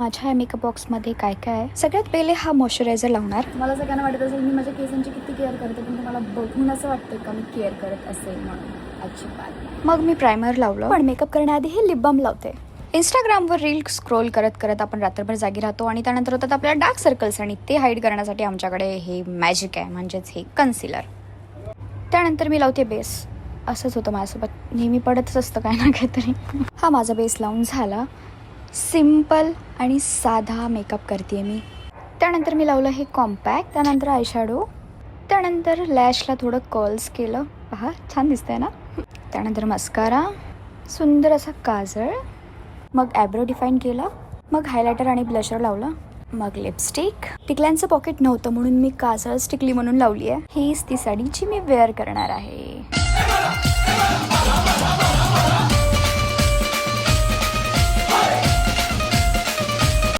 माझ्या या मेकअप बॉक्समध्ये काय काय आहे. सगळ्यात पहिले हा मॉइश्चरायझर लावणार. मला सगळ्यांना वाटत असेल मी माझ्या केसांची किती केअर करते, पण तुम्हाला बघून असं वाटतं का मी केअर करत असेल म्हणून? अजिबात. मग मी प्रायमर लावलं, पण मेकअप करण्याआधी हे लिप बाम लावते. इंस्टाग्रामवर रील स्क्रोल करत करत आपण रात्रभर जागी राहतो आणि त्यानंतर होतात आपल्याला डार्क सर्कल्स, आणि ते हाईड करण्यासाठी आमच्याकडे हे मॅजिक आहे, म्हणजेच हे कन्सिलर. त्यानंतर मी लावते बेस. असंच होतं माझ्यासोबत, नेहमी पडतच असतं काय ना काहीतरी. हा माझा बेस लावून झाला. सिम्पल आणि साधा मेकअप करते मी. त्यानंतर मी लावलं हे कॉम्पॅक्ट, त्यानंतर आयशॅडो, त्यानंतर लॅशला थोडं कर्ल्स केलं. पहा छान दिसतंय ना. त्यानंतर मस्कारा, सुंदर असा काजळ, मग ॲब्रो डिफाईन केला, मग हायलायटर आणि ब्लशर लावलं, मग लिपस्टिक. टिकल्यांचं पॉकेट नव्हतं म्हणून मी काजळ टिकली म्हणून लावली आहे. हीच ती साडी जी मी वेअर करणार आहे.